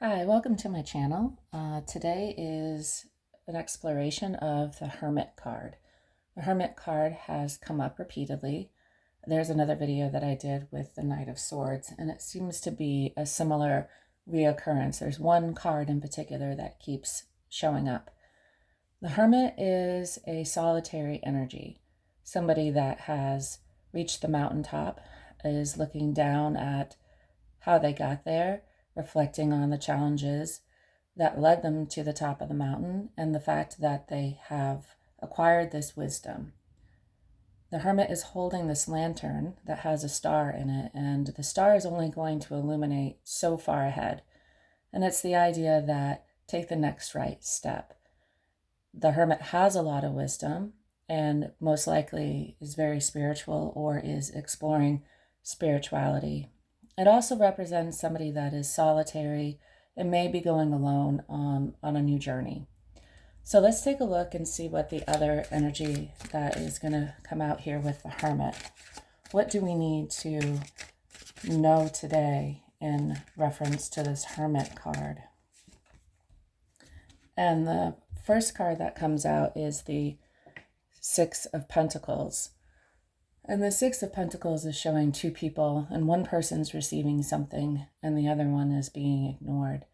Hi, welcome to my channel. Today is an exploration of the Hermit card. The Hermit card has come up repeatedly. There's another video that I did with the Knight of Swords, and it seems to be a similar reoccurrence. There's one card in particular that keeps showing up. The Hermit is a solitary energy, somebody that has reached the mountaintop, is looking down at how they got there, reflecting on the challenges that led them to the top of the mountain and the fact that they have acquired this wisdom. The hermit is holding this lantern that has a star in it, and the star is only going to illuminate so far ahead. And it's the idea that take the next right step. The hermit has a lot of wisdom and most likely is very spiritual or is exploring spirituality. It also represents somebody that is solitary and may be going alone on a new journey. So let's take a look and see what the other energy that is going to come out here with the Hermit. What do we need to know today in reference to this Hermit card? And the first card that comes out is the Six of Pentacles. And the Six of Pentacles is showing two people, and one person's receiving something and the other one is being ignored.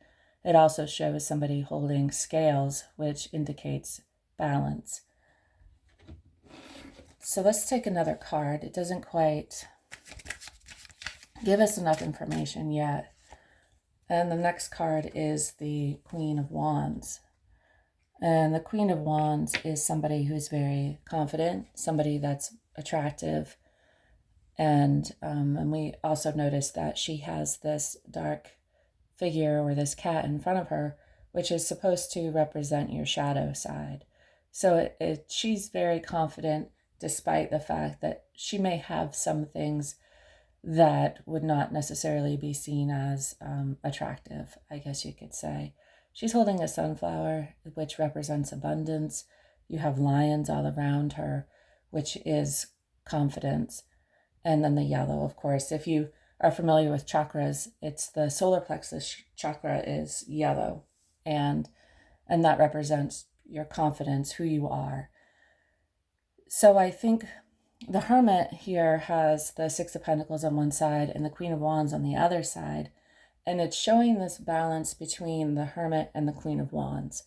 It also shows somebody holding scales, which indicates balance. So let's take another card. It doesn't quite give us enough information yet. And the next card is the Queen of Wands. And the Queen of Wands is somebody who's very confident, somebody that's attractive. And we also notice that she has this dark figure or this cat in front of her, which is supposed to represent your shadow side. So she's very confident despite the fact that she may have some things that would not necessarily be seen as attractive, I guess you could say. She's holding a sunflower, which represents abundance. You have lions all around her, which is confidence. And then the yellow, of course. If you are familiar with chakras, it's the solar plexus chakra is yellow. And that represents your confidence, who you are. So I think the Hermit here has the Six of Pentacles on one side and the Queen of Wands on the other side. And it's showing this balance between the Hermit and the Queen of Wands.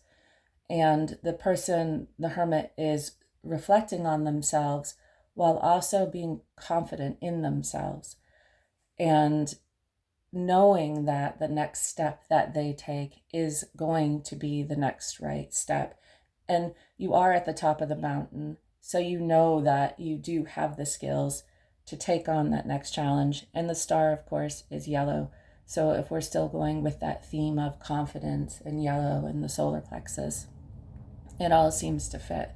And the Hermit, is reflecting on themselves while also being confident in themselves and knowing that the next step that they take is going to be the next right step. And you are at the top of the mountain, so you know that you do have the skills to take on that next challenge. And the star, of course, is yellow. So if we're still going with that theme of confidence and yellow and the solar plexus, it all seems to fit.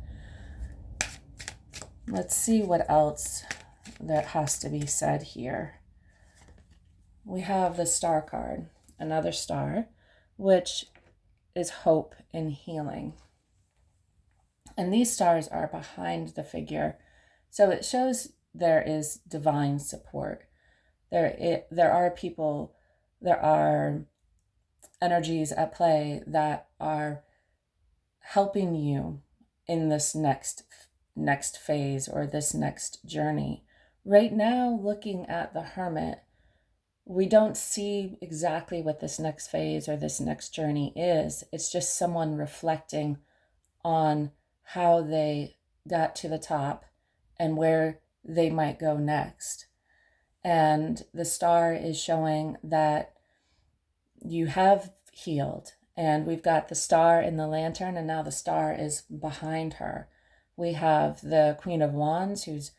Let's see what else that has to be said here. We have the Star card, another star, which is hope and healing. And these stars are behind the figure. So it shows there is divine support. There are people, there are energies at play that are helping you in this next phase or this next journey. Right now, looking at the Hermit, we don't see exactly what this next phase or this next journey is. It's just someone reflecting on how they got to the top and where they might go next. And the star is showing that you have healed. And we've got the star in the lantern, and now the star is behind her. We have the Queen of Wands, who's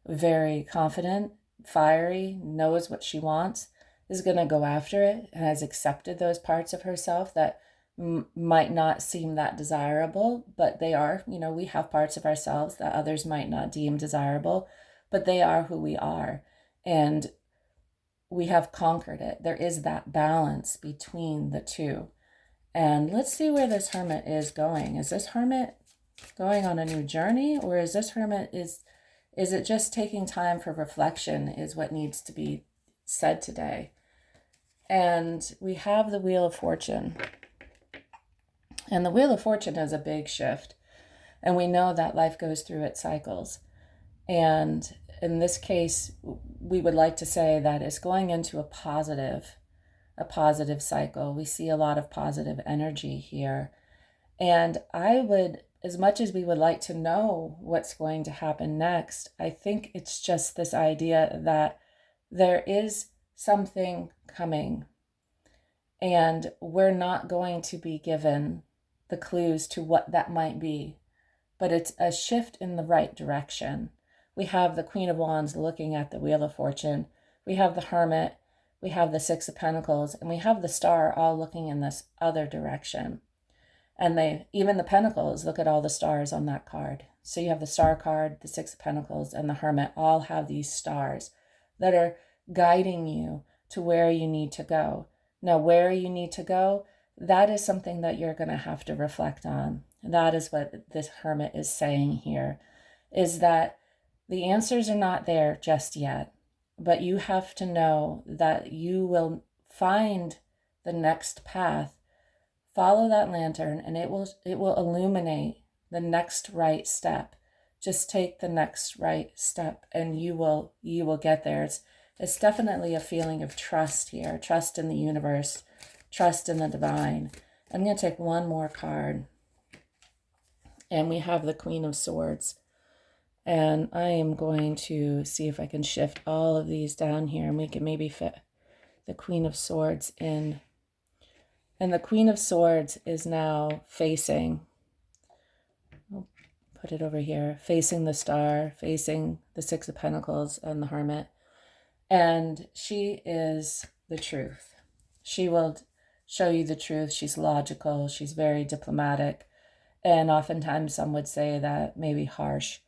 very confident, fiery, knows what she wants, is going to go after it, and has accepted those parts of herself that might not seem that desirable, but they are. We have parts of ourselves that others might not deem desirable, but they are who we are. And we have conquered it. There is that balance between the two. And let's see where this Hermit is going. Is this Hermit going on a new journey, or is this Hermit, is it just taking time for reflection is what needs to be said today? And we have the Wheel of Fortune. And the Wheel of Fortune is a big shift. And we know that life goes through its cycles. And in this case, we would like to say that it's going into a positive cycle. We see a lot of positive energy here. And I would, as much as we would like to know what's going to happen next, I think it's just this idea that there is something coming, and we're not going to be given the clues to what that might be, but it's a shift in the right direction. We have the Queen of Wands looking at the Wheel of Fortune. We have the Hermit. We have the Six of Pentacles, and we have the Star all looking in this other direction. And even the Pentacles, look at all the stars on that card. So you have the Star card, the Six of Pentacles, and the Hermit all have these stars that are guiding you to where you need to go. Now, where you need to go, that is something that you're going to have to reflect on. That is what this Hermit is saying here, is that the answers are not there just yet, but you have to know that you will find the next path. Follow that lantern and it will illuminate the next right step. Just take the next right step and you will get there. It's definitely a feeling of trust here, trust in the universe, trust in the divine. I'm going to take one more card. And we have the Queen of Swords. And I am going to see if I can shift all of these down here and we can maybe fit the Queen of Swords in. And the Queen of Swords is now facing, I'll put it over here, facing the Star, facing the Six of Pentacles and the Hermit. And she is the truth. She will show you the truth. She's logical. She's very diplomatic. And oftentimes some would say that maybe harsh.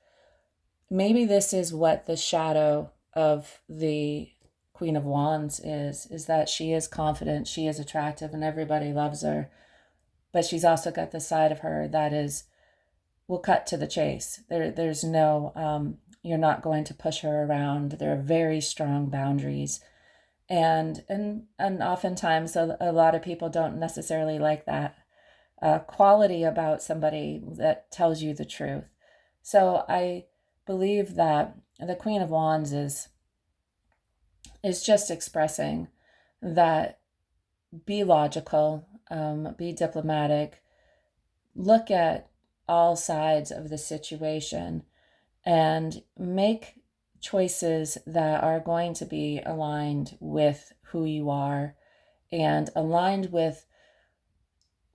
Maybe this is what the shadow of the Queen of Wands is that she is confident, she is attractive, and everybody loves her. But she's also got the side of her that will cut to the chase. There's no, you're not going to push her around. There are very strong boundaries. And oftentimes a lot of people don't necessarily like that quality about somebody that tells you the truth. So I believe that the Queen of Wands is just expressing that be logical, be diplomatic, look at all sides of the situation and make choices that are going to be aligned with who you are and aligned with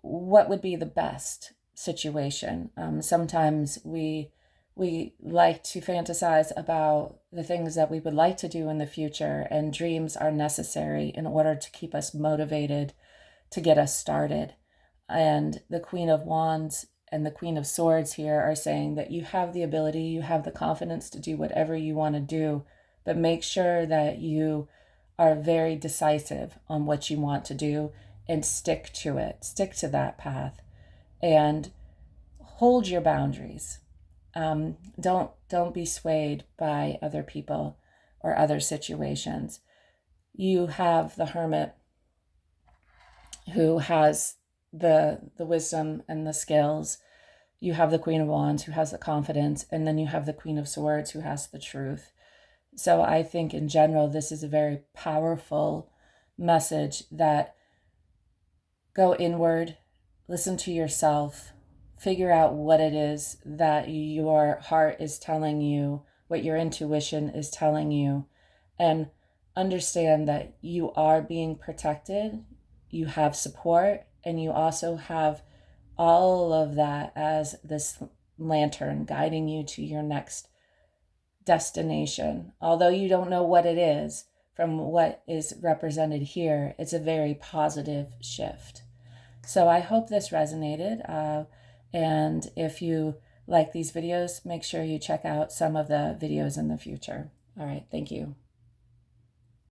what would be the best situation. Sometimes we like to fantasize about the things that we would like to do in the future, and dreams are necessary in order to keep us motivated to get us started. And the Queen of Wands and the Queen of Swords here are saying that you have the ability, you have the confidence to do whatever you want to do, but make sure that you are very decisive on what you want to do and stick to it, stick to that path, and hold your boundaries. Don't be swayed by other people or other situations. You have the Hermit who has the wisdom and the skills. You have the Queen of Wands who has the confidence, and then you have the Queen of Swords who has the truth. So I think in general, this is a very powerful message that go inward, listen to yourself, figure out what it is that your heart is telling you, what your intuition is telling you, and understand that you are being protected, you have support, and you also have all of that as this lantern guiding you to your next destination. Although you don't know what it is, from what is represented here, it's a very positive shift. So I hope this resonated. And if you like these videos, make sure you check out some of the videos in the future. All right, thank you.